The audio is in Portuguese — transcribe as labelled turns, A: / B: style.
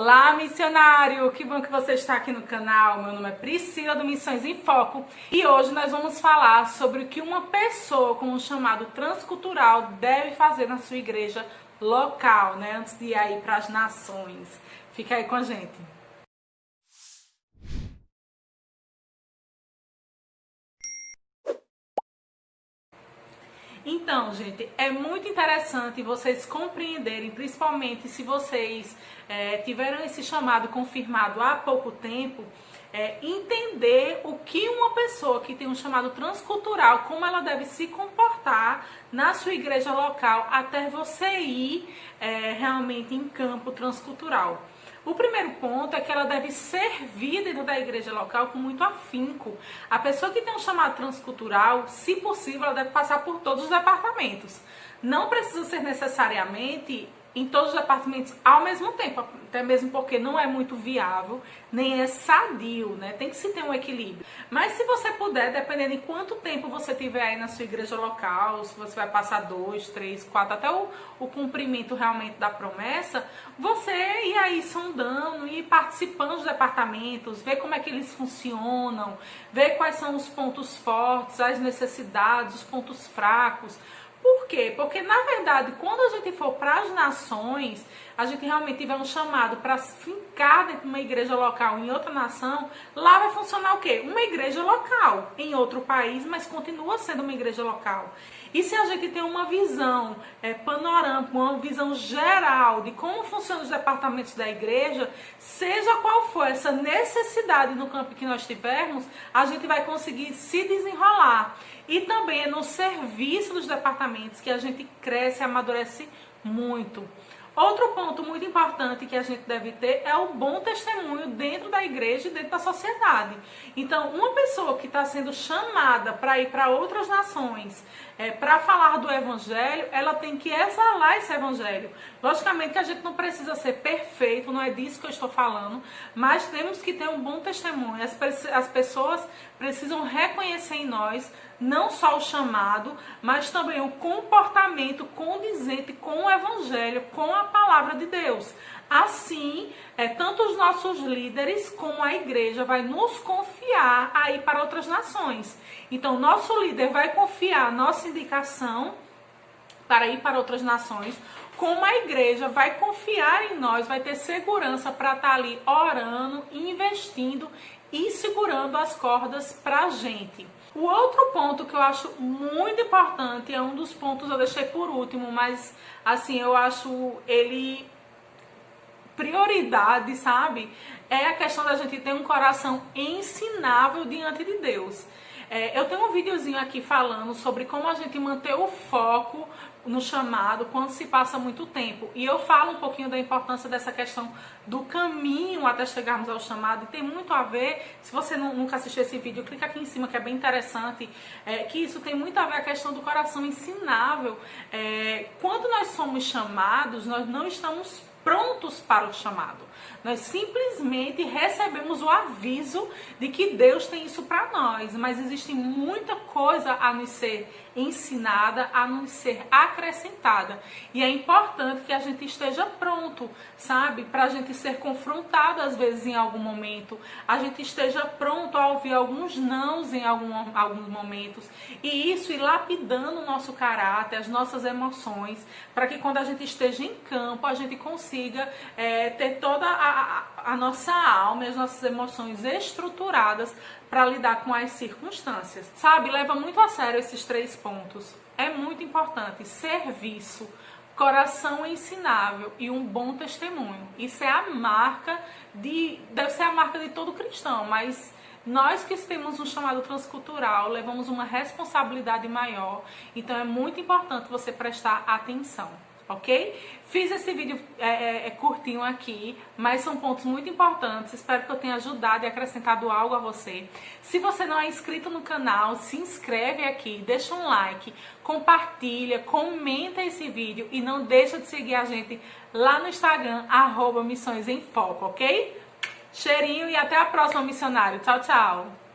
A: Olá, missionário! Que bom que você está aqui no canal. Meu nome é Priscila do Missões em Foco e hoje nós vamos falar sobre o que uma pessoa com um chamado transcultural deve fazer na sua igreja local, né? Antes de ir aí para as nações. Fica aí com a gente. Então, gente, é muito interessante vocês compreenderem, principalmente se vocês tiveram esse chamado confirmado há pouco tempo, entender o que uma pessoa que tem um chamado transcultural, como ela deve se comportar na sua igreja local até você ir realmente em campo transcultural. O primeiro ponto é que ela deve servir dentro da igreja local com muito afinco. A pessoa que tem um chamado transcultural, se possível, ela deve passar por todos os departamentos. Não precisa ser necessariamente em todos os departamentos ao mesmo tempo, até mesmo porque não é muito viável, nem é sadio, né? Tem que se ter um equilíbrio. Mas se você puder, dependendo de quanto tempo você tiver aí na sua igreja local, se você vai passar 2, 3, 4, até o cumprimento realmente da promessa, você ir aí sondando e participando dos departamentos, ver como é que eles funcionam, ver quais são os pontos fortes, as necessidades, os pontos fracos. Por quê? Porque, na verdade, quando a gente for para as nações, a gente realmente tiver um chamado para fincar dentro de uma igreja local em outra nação, lá vai funcionar o quê? Uma igreja local em outro país, mas continua sendo uma igreja local. E se a gente tem uma visão panorâmica, uma visão geral de como funcionam os departamentos da igreja, seja qual for essa necessidade no campo que nós tivermos, a gente vai conseguir se desenrolar. E também é no serviço dos departamentos que a gente cresce e amadurece muito. Outro ponto muito importante que a gente deve ter é o bom testemunho dentro da igreja e dentro da sociedade. Então, uma pessoa que está sendo chamada para ir para outras nações, para falar do evangelho, ela tem que exalar esse evangelho. Logicamente que a gente não precisa ser perfeito, não é disso que eu estou falando, mas temos que ter um bom testemunho. As pessoas precisam reconhecer em nós não só o chamado, mas também o comportamento condizente com o evangelho, com a palavra de Deus. Assim, tanto os nossos líderes como a igreja vai nos confiar a ir para outras nações. Então, nosso líder vai confiar nossa indicação para ir para outras nações, como a igreja vai confiar em nós, vai ter segurança para estar ali orando, investindo e segurando as cordas para a gente. O outro ponto que eu acho muito importante, é um dos pontos que eu deixei por último, mas assim, eu acho ele prioridade, sabe? É a questão da gente ter um coração ensinável diante de Deus. Eu tenho um videozinho aqui falando sobre como a gente manter o foco no chamado quando se passa muito tempo. E eu falo um pouquinho da importância dessa questão do caminho até chegarmos ao chamado. E tem muito a ver, se você nunca assistiu esse vídeo, clica aqui em cima que é bem interessante, que isso tem muito a ver a questão do coração ensinável. Quando nós somos chamados, nós não estamos prontos para o chamado. Nós simplesmente recebemos o aviso de que Deus tem isso para nós, mas existe muita coisa a nos ser ensinada, a nos ser acrescentada. E é importante que a gente esteja pronto, sabe? Para a gente ser confrontado às vezes em algum momento, a gente esteja pronto a ouvir alguns nãos em alguns momentos, e isso ir lapidando o nosso caráter, as nossas emoções, para que quando a gente esteja em campo, a gente consiga ter toda a nossa alma e as nossas emoções estruturadas para lidar com as circunstâncias. Sabe, leva muito a sério esses 3 pontos. É muito importante: serviço, coração ensinável e um bom testemunho. Isso é a marca deve ser a marca de todo cristão, mas nós que temos um chamado transcultural levamos uma responsabilidade maior. Então é muito importante você prestar atenção. Ok? Fiz esse vídeo curtinho aqui, mas são pontos muito importantes. Espero que eu tenha ajudado e acrescentado algo a você. Se você não é inscrito no canal, se inscreve aqui, deixa um like, compartilha, comenta esse vídeo e não deixa de seguir a gente lá no Instagram, @Missões em Foco, ok? Cheirinho e até a próxima, missionário. Tchau, tchau!